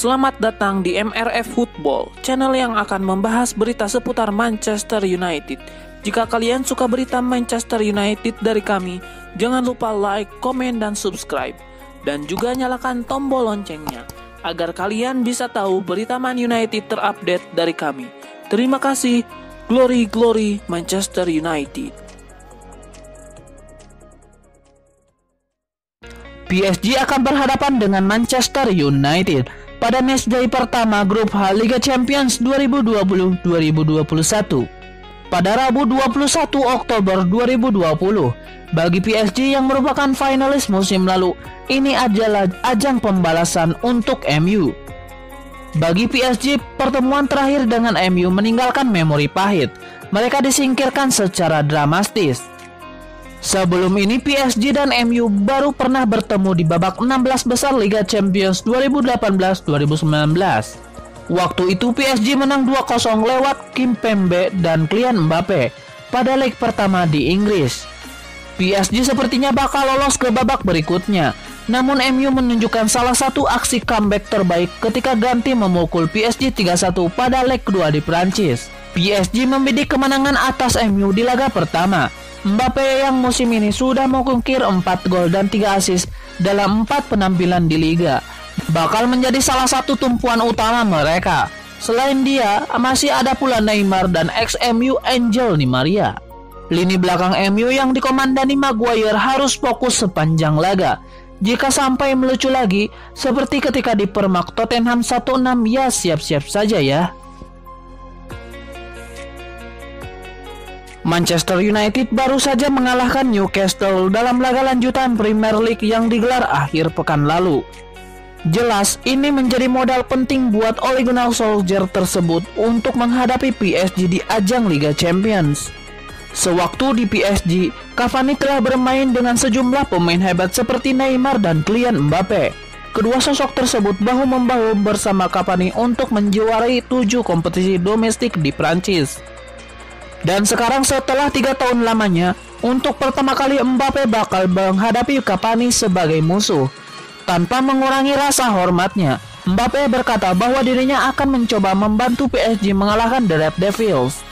Selamat datang di MRF Football, channel yang akan membahas berita seputar Manchester United. Jika kalian suka berita Manchester United dari kami, jangan lupa like, komen, dan subscribe. Dan juga nyalakan tombol loncengnya, agar kalian bisa tahu berita Man United terupdate dari kami. Terima kasih, Glory Glory Manchester United. PSG akan berhadapan dengan Manchester United pada matchday pertama grup H Liga Champions 2020-2021 pada Rabu 21 Oktober 2020. Bagi PSG yang merupakan finalis musim lalu, ini adalah ajang pembalasan untuk MU. Bagi PSG, pertemuan terakhir dengan MU meninggalkan memori pahit. Mereka disingkirkan secara dramatis. Sebelum ini PSG dan MU baru pernah bertemu di babak 16 besar Liga Champions 2018-2019. Waktu itu PSG menang 2-0 lewat Kimpembe dan Kylian Mbappe pada leg pertama di Inggris. PSG sepertinya bakal lolos ke babak berikutnya. Namun MU menunjukkan salah satu aksi comeback terbaik ketika ganti memukul PSG 3-1 pada leg kedua di Prancis. PSG membidik kemenangan atas MU di laga pertama. Mbappe yang musim ini sudah mengukir 4 gol dan 3 assist dalam 4 penampilan di Liga bakal menjadi salah satu tumpuan utama mereka. Selain dia, masih ada pula Neymar dan ex-MU Angel Di Maria. Lini belakang MU yang dikomandani Maguire harus fokus sepanjang laga. Jika sampai melucu lagi, seperti ketika dipermak Tottenham 1-6, ya siap-siap saja ya. Manchester United baru saja mengalahkan Newcastle dalam laga lanjutan Premier League yang digelar akhir pekan lalu. Jelas, ini menjadi modal penting buat Ole Gunnar Solskjaer tersebut untuk menghadapi PSG di ajang Liga Champions. Sewaktu di PSG, Cavani telah bermain dengan sejumlah pemain hebat seperti Neymar dan Kylian Mbappe. Kedua sosok tersebut bahu-membahu bersama Cavani untuk menjuarai 7 kompetisi domestik di Prancis. Dan sekarang setelah 3 tahun lamanya, untuk pertama kali Mbappe bakal menghadapi Cavani sebagai musuh. Tanpa mengurangi rasa hormatnya, Mbappe berkata bahwa dirinya akan mencoba membantu PSG mengalahkan The Red Devils.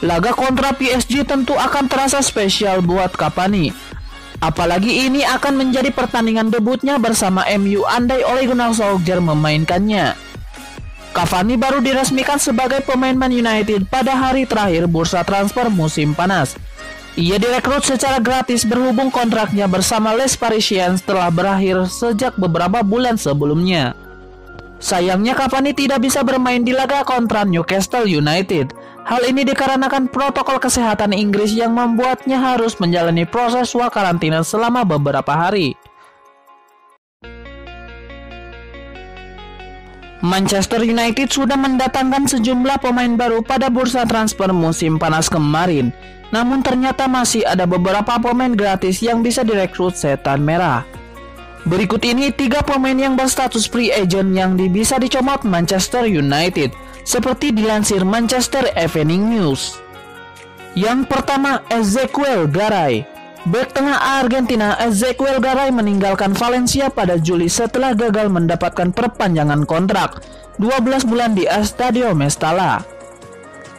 Laga kontra PSG tentu akan terasa spesial buat Cavani. Apalagi ini akan menjadi pertandingan debutnya bersama MU andai Ole Gunnar Solskjaer memainkannya. Cavani baru diresmikan sebagai pemain Man United pada hari terakhir bursa transfer musim panas. Ia direkrut secara gratis berhubung kontraknya bersama Les Parisiens telah berakhir sejak beberapa bulan sebelumnya. Sayangnya Cavani tidak bisa bermain di laga kontra Newcastle United. Hal ini dikarenakan protokol kesehatan Inggris yang membuatnya harus menjalani proses karantina selama beberapa hari. Manchester United sudah mendatangkan sejumlah pemain baru pada bursa transfer musim panas kemarin. Namun ternyata masih ada beberapa pemain gratis yang bisa direkrut Setan Merah. Berikut ini 3 pemain yang berstatus free agent yang bisa dicomot Manchester United, seperti dilansir Manchester Evening News. Yang pertama, Ezequiel Garay. Bek tengah Argentina Ezequiel Garay meninggalkan Valencia pada Juli setelah gagal mendapatkan perpanjangan kontrak 12 bulan di Estadio Mestalla.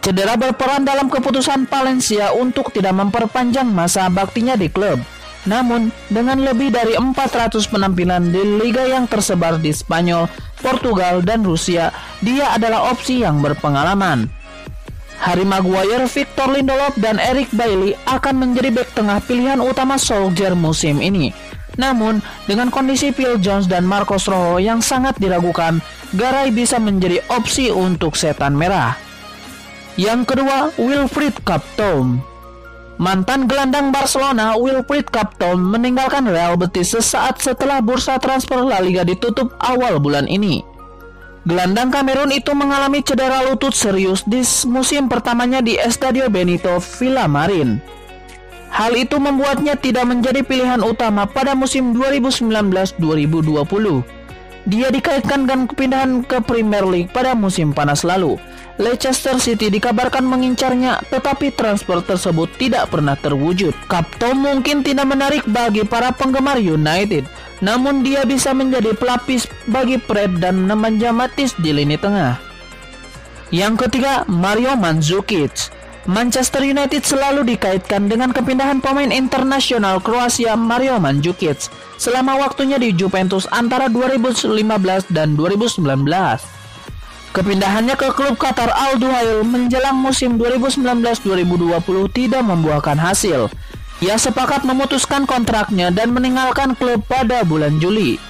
Cedera berperan dalam keputusan Valencia untuk tidak memperpanjang masa baktinya di klub. Namun, dengan lebih dari 400 penampilan di liga yang tersebar di Spanyol, Portugal, dan Rusia, dia adalah opsi yang berpengalaman. Harry Maguire, Victor Lindelof, dan Eric Bailly akan menjadi bek tengah pilihan utama Solskjaer musim ini. Namun, dengan kondisi Phil Jones dan Marcos Rojo yang sangat diragukan, Garay bisa menjadi opsi untuk Setan Merah. Yang kedua, Wilfried Kaptoum. Mantan gelandang Barcelona, Wilfried Kaptoum meninggalkan Real Betis sesaat setelah bursa transfer La Liga ditutup awal bulan ini. Gelandang Kamerun itu mengalami cedera lutut serius di musim pertamanya di Estadio Benito Villamarin. Hal itu membuatnya tidak menjadi pilihan utama pada musim 2019-2020. Dia dikaitkan dengan kepindahan ke Premier League pada musim panas lalu. Leicester City dikabarkan mengincarnya, tetapi transfer tersebut tidak pernah terwujud. Kaptoum mungkin tidak menarik bagi para penggemar United. namun dia bisa menjadi pelapis bagi Fred dan Nemanja Matic di lini tengah. Yang ketiga, Mario Mandzukic. Manchester United selalu dikaitkan dengan kepindahan pemain internasional Kroasia Mario Mandzukic selama waktunya di Juventus antara 2015 dan 2019. Kepindahannya ke klub Qatar Al Duhail menjelang musim 2019-2020 tidak membuahkan hasil. Ia sepakat memutuskan kontraknya dan meninggalkan klub pada bulan Juli.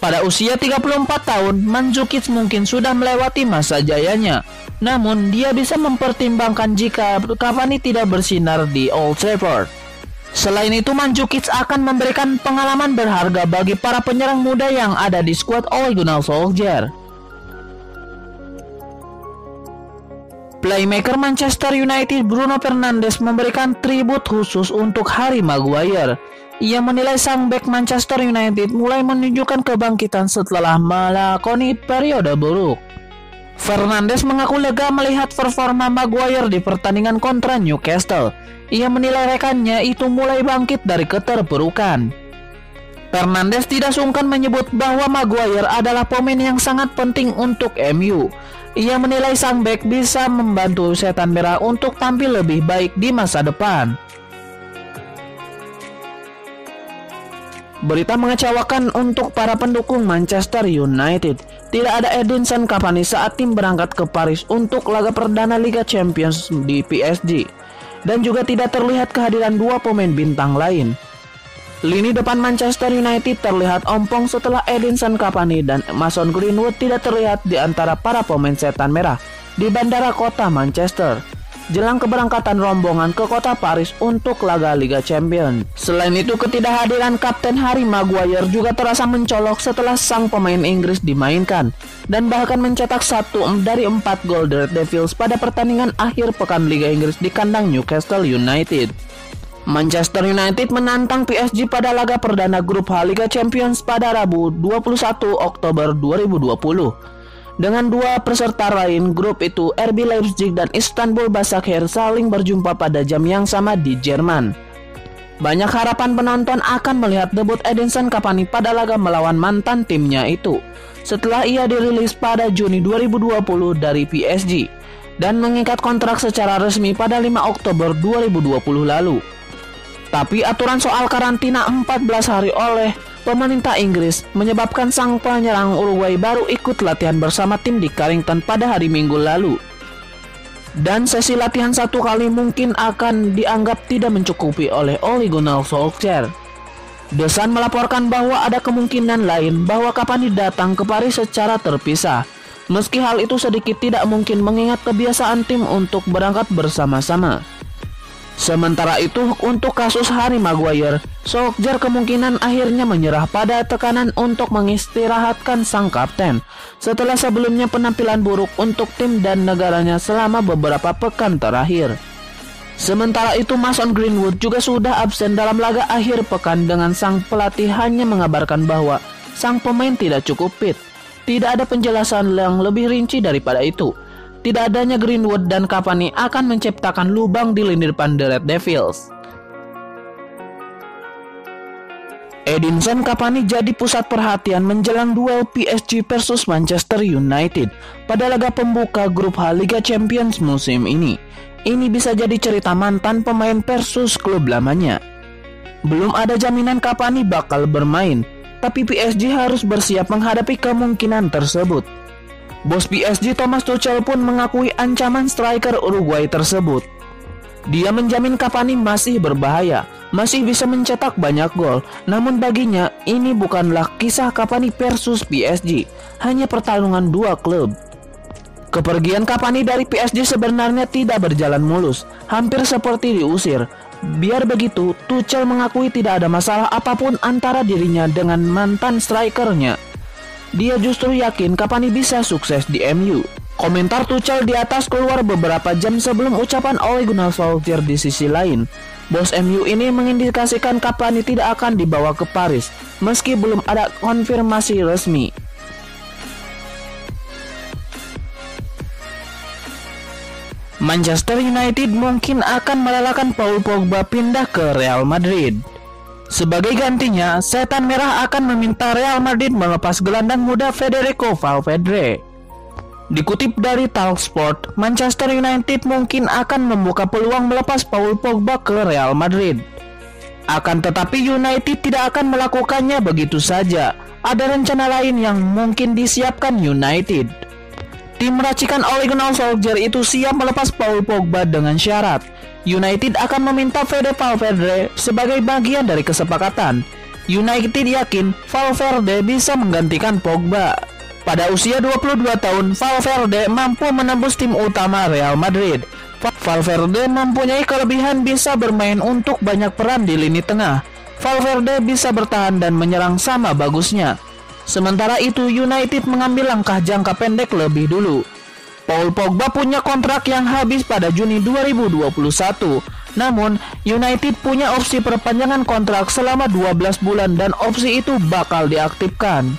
Pada usia 34 tahun, Mandzukic mungkin sudah melewati masa jayanya. Namun, dia bisa mempertimbangkan jika Cavani tidak bersinar di Old Trafford. Selain itu, Mandzukic akan memberikan pengalaman berharga bagi para penyerang muda yang ada di skuad Ole Gunnar Solskjaer. Playmaker Manchester United Bruno Fernandes memberikan tribut khusus untuk Harry Maguire. Ia menilai sang bek Manchester United mulai menunjukkan kebangkitan setelah melakoni periode buruk. Fernandes mengaku lega melihat performa Maguire di pertandingan kontra Newcastle. Ia menilai rekannya itu mulai bangkit dari keterpurukan. Fernandes tidak sungkan menyebut bahwa Maguire adalah pemain yang sangat penting untuk MU. Ia menilai sang bek bisa membantu Setan Merah untuk tampil lebih baik di masa depan. Berita mengecewakan untuk para pendukung Manchester United. Tidak ada Edinson Cavani saat tim berangkat ke Paris untuk laga perdana Liga Champions di PSG. Dan juga tidak terlihat kehadiran dua pemain bintang lain. Lini depan Manchester United terlihat ompong setelah Edinson Cavani dan Mason Greenwood tidak terlihat di antara para pemain Setan Merah di bandara kota Manchester jelang keberangkatan rombongan ke kota Paris untuk laga Liga Champions. Selain itu, ketidakhadiran Kapten Harry Maguire juga terasa mencolok setelah sang pemain Inggris dimainkan dan bahkan mencetak 1 dari 4 gol The Red Devils pada pertandingan akhir pekan Liga Inggris di kandang Newcastle United. Manchester United menantang PSG pada laga perdana grup H Liga Champions pada Rabu 21 Oktober 2020. Dengan dua peserta lain grup itu, RB Leipzig dan Istanbul Başakşehir saling berjumpa pada jam yang sama di Jerman. Banyak harapan penonton akan melihat debut Edinson Cavani pada laga melawan mantan timnya itu, setelah ia dirilis pada Juni 2020 dari PSG dan mengikat kontrak secara resmi pada 5 Oktober 2020 lalu. Tapi aturan soal karantina 14 hari oleh pemerintah Inggris menyebabkan sang penyerang Uruguay baru ikut latihan bersama tim di Carrington pada hari Minggu lalu. Dan sesi latihan satu kali mungkin akan dianggap tidak mencukupi oleh Ole Gunnar Solskjaer. The Sun melaporkan bahwa ada kemungkinan lain bahwa Cavani datang ke Paris secara terpisah. Meski hal itu sedikit tidak mungkin mengingat kebiasaan tim untuk berangkat bersama-sama. Sementara itu, untuk kasus Harry Maguire, Solskjaer kemungkinan akhirnya menyerah pada tekanan untuk mengistirahatkan sang kapten setelah sebelumnya penampilan buruk untuk tim dan negaranya selama beberapa pekan terakhir. Sementara itu, Mason Greenwood juga sudah absen dalam laga akhir pekan dengan sang pelatih hanya mengabarkan bahwa sang pemain tidak cukup fit. Tidak ada penjelasan yang lebih rinci daripada itu. Tidak adanya Greenwood dan Cavani akan menciptakan lubang di lini depan The Red Devils. Edinson Cavani jadi pusat perhatian menjelang duel PSG versus Manchester United pada laga pembuka grup H Liga Champions musim ini. Ini bisa jadi cerita mantan pemain versus klub lamanya. Belum ada jaminan Cavani bakal bermain, tapi PSG harus bersiap menghadapi kemungkinan tersebut. Bos PSG Thomas Tuchel pun mengakui ancaman striker Uruguay tersebut. Dia menjamin Cavani masih berbahaya, masih bisa mencetak banyak gol. Namun baginya ini bukanlah kisah Cavani versus PSG, hanya pertarungan dua klub. Kepergian Cavani dari PSG sebenarnya tidak berjalan mulus, hampir seperti diusir. Biar begitu, Tuchel mengakui tidak ada masalah apapun antara dirinya dengan mantan strikernya. Dia justru yakin Cavani bisa sukses di MU. Komentar Tuchel di atas keluar beberapa jam sebelum ucapan Ole Gunnar Solskjaer di sisi lain. Bos MU ini mengindikasikan Cavani tidak akan dibawa ke Paris, meski belum ada konfirmasi resmi. Manchester United mungkin akan merelakan Paul Pogba pindah ke Real Madrid. Sebagai gantinya, Setan Merah akan meminta Real Madrid melepas gelandang muda Federico Valverde. Dikutip dari Talksport, Manchester United mungkin akan membuka peluang melepas Paul Pogba ke Real Madrid. Akan tetapi United tidak akan melakukannya begitu saja. Ada rencana lain yang mungkin disiapkan United. Tim racikan Ole Gunnar Solskjaer itu siap melepas Paul Pogba dengan syarat United akan meminta Fede Valverde sebagai bagian dari kesepakatan. United yakin Valverde bisa menggantikan Pogba. Pada usia 22 tahun, Valverde mampu menembus tim utama Real Madrid. Valverde mempunyai kelebihan bisa bermain untuk banyak peran di lini tengah. Valverde bisa bertahan dan menyerang sama bagusnya. Sementara itu, United mengambil langkah jangka pendek lebih dulu. Paul Pogba punya kontrak yang habis pada Juni 2021. Namun, United punya opsi perpanjangan kontrak selama 12 bulan dan opsi itu bakal diaktifkan.